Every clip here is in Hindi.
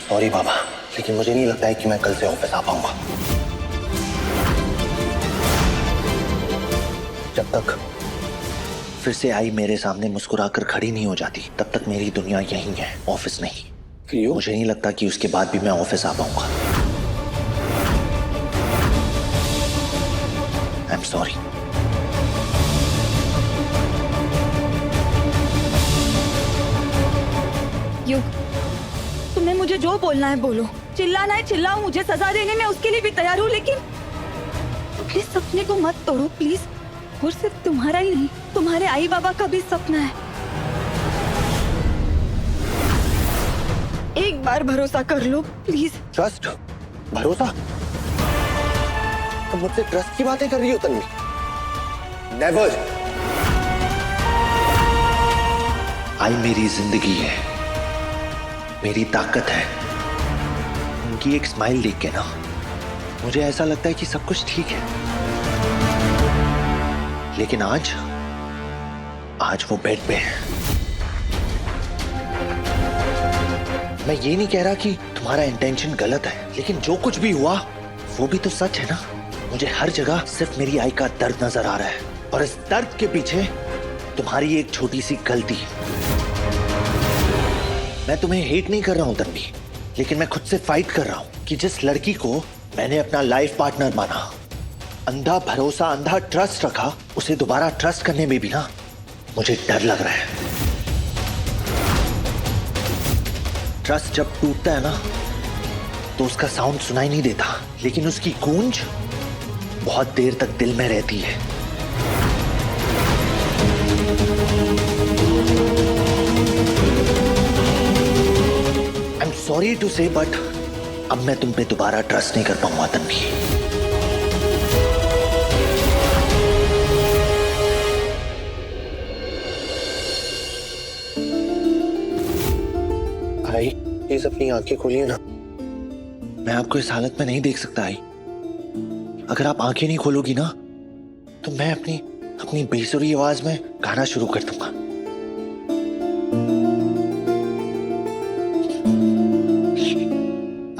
सॉरी बाबा, लेकिन मुझे नहीं लगता है कि मैं कल से ऑफिस आ पाऊंगा। जब तक फिर से आई मेरे सामने मुस्कुराकर खड़ी नहीं हो जाती, तब तक मेरी दुनिया यही है, ऑफिस नहीं। क्यों? मुझे नहीं लगता कि उसके बाद भी मैं ऑफिस आ पाऊंगा। I am sorry. युग, तुम्हें मुझे जो बोलना है बोलो, चिल्लाना है चिल्लाओ, मुझे सजा देने में उसके लिए भी तैयार हूँ, लेकिन अपने सपने को मत तोड़ो प्लीज। और सिर्फ तुम्हारा ही नहीं, तुम्हारे आई बाबा का भी सपना है। एक बार भरोसा कर लो प्लीज। ट्रस्ट? भरोसा? तुम मुझसे ट्रस्ट की बातें कर रही हो तन्वी? नेवर। आई मेरी जिंदगी है, मेरी ताकत है। उनकी एक स्माइल देख के ना मुझे ऐसा लगता है कि सब कुछ ठीक है। लेकिन आज वो बेड पे है। मैं ये नहीं कह रहा कि तुम्हारा इंटेंशन गलत है, लेकिन जो कुछ भी हुआ वो भी तो सच है ना। मुझे हर जगह सिर्फ मेरी आई का दर्द नजर आ रहा है, और इस दर्द के पीछे तुम्हारी एक छोटी सी गलती। मैं तुम्हें हेट नहीं कर रहा हूं तन्वी, लेकिन मैं खुद से फाइट कर रहा हूं कि जिस लड़की को मैंने अपना लाइफ पार्टनर माना, अंधा भरोसा, अंधा ट्रस्ट रखा, उसे दोबारा ट्रस्ट करने में भी ना मुझे डर लग रहा है। ट्रस्ट जब टूटता है ना तो उसका साउंड सुनाई नहीं देता, लेकिन उसकी गूंज बहुत देर तक दिल में रहती है। आई एम सॉरी टू से, बट अब मैं तुम पे दोबारा ट्रस्ट नहीं कर पाऊंगा तन्वी। आई, प्लीज अपनी आंखें खोलिए ना। मैं आपको इस हालत में नहीं देख सकता आई। अगर आप आंखें नहीं खोलोगी ना तो मैं अपनी बेसुरी आवाज में गाना शुरू कर दूंगा।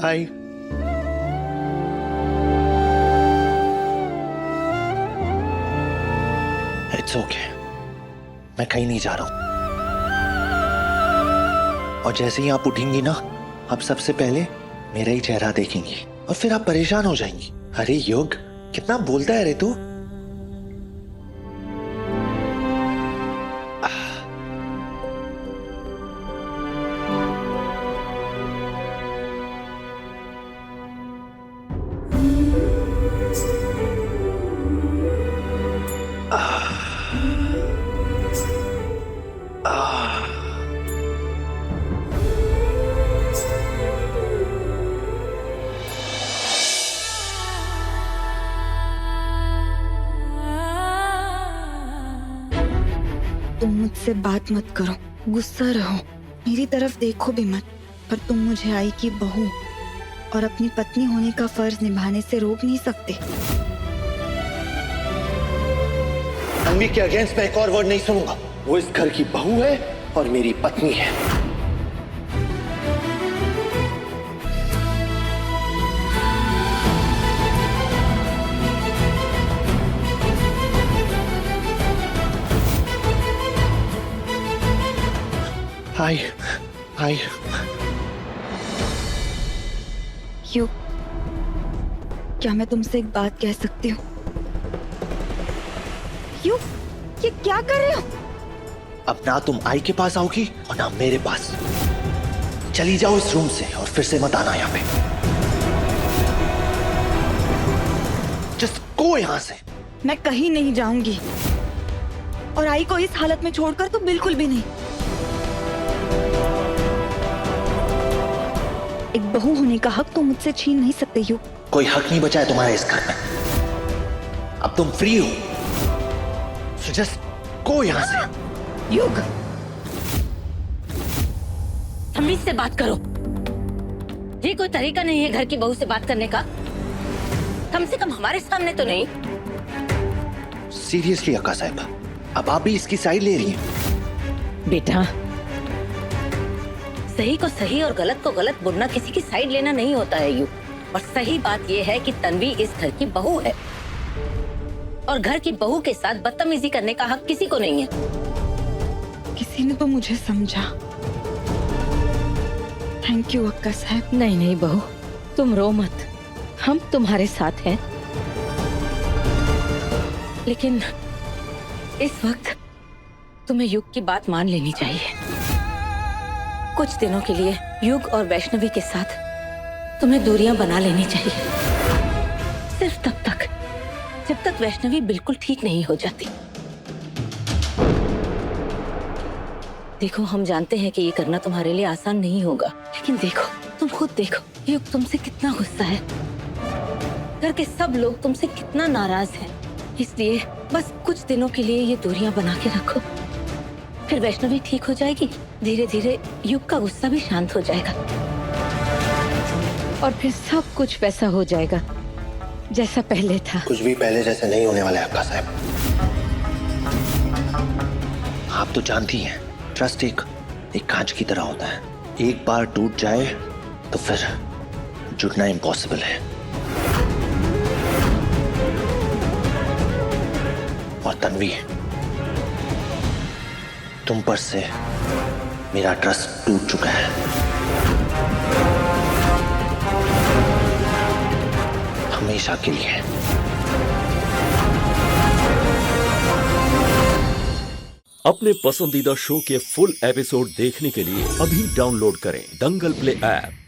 आई, इट्स ओके, मैं कहीं नहीं जा रहा हूं। और जैसे ही आप उठेंगी ना, आप सबसे पहले मेरा ही चेहरा देखेंगी, और फिर आप परेशान हो जाएंगी। अरे युग, कितना बोलता है रे तू। तुम मुझसे बात मत करो, गुस्सा रहो, मेरी तरफ देखो भी मत, पर तुम मुझे आई की बहू और अपनी पत्नी होने का फर्ज निभाने से रोक नहीं सकते। तन्वी के अगेंस्ट मैं एक और वर्ड नहीं सुनूंगा। वो इस घर की बहू है और मेरी पत्नी है। आई, आई। युग, क्या मैं तुमसे एक बात कह सकती हूँ? युग, ये क्या कर रहे हो? अब ना तुम आई के पास आओगी और ना मेरे पास। चली जाओ इस रूम से और फिर से मत आना यहाँ पे। जस्ट गो यहाँ से। मैं कहीं नहीं जाऊंगी, और आई को इस हालत में छोड़कर तो बिल्कुल भी नहीं। एक बहू होने का हक तुम मुझसे छीन नहीं सकते युग। कोई हक नहीं बचा है तुम्हारा इस घर में। अब तुम फ्री हो, so just go यहाँ से। युग, तमीज से बात करो। ये कोई तरीका नहीं है घर की बहू से बात करने का, कम से कम हमारे सामने तो नहीं। सीरियसली अक्का साहिबा, अब आप भी इसकी साइड ले रही हैं। बेटा, सही को सही और गलत को गलत बोलना किसी की साइड लेना नहीं होता है यू। और सही बात यह है कि तन्वी इस घर की बहू है और घर की बहू के साथ बदतमीजी करने का हक किसी को नहीं है। किसी ने तो मुझे समझा। थैंक यू अक्का साहब। नहीं नहीं बहू, तुम रो मत, हम तुम्हारे साथ हैं। लेकिन इस वक्त तुम्हें युग की बात मान लेनी चाहिए। कुछ दिनों के लिए युग और वैष्णवी के साथ तुम्हें दूरियां बना लेनी चाहिए, सिर्फ तब तक जब तक वैष्णवी बिल्कुल ठीक नहीं हो जाती। देखो, हम जानते हैं कि ये करना तुम्हारे लिए आसान नहीं होगा, लेकिन देखो, तुम खुद देखो, युग तुमसे कितना गुस्सा है, घर के सब लोग तुमसे कितना नाराज हैं। इसलिए बस कुछ दिनों के लिए ये दूरियां बना के रखो, फिर वैष्णवी ठीक हो जाएगी, धीरे धीरे युग का गुस्सा भी शांत हो जाएगा और फिर सब कुछ वैसा हो जाएगा जैसा पहले था। कुछ भी पहले जैसे नहीं होने वाला है अक्का साहब। आप तो जानती हैं, ट्रस्ट एक कांच की तरह होता है, एक बार टूट जाए तो फिर जुड़ना इम्पॉसिबल है। और तन्वी, तुम पर से मेरा ट्रस्ट टूट चुका है। हमेशा के लिए। अपने पसंदीदा शो के फुल एपिसोड देखने के लिए अभी डाउनलोड करें दंगल प्ले ऐप।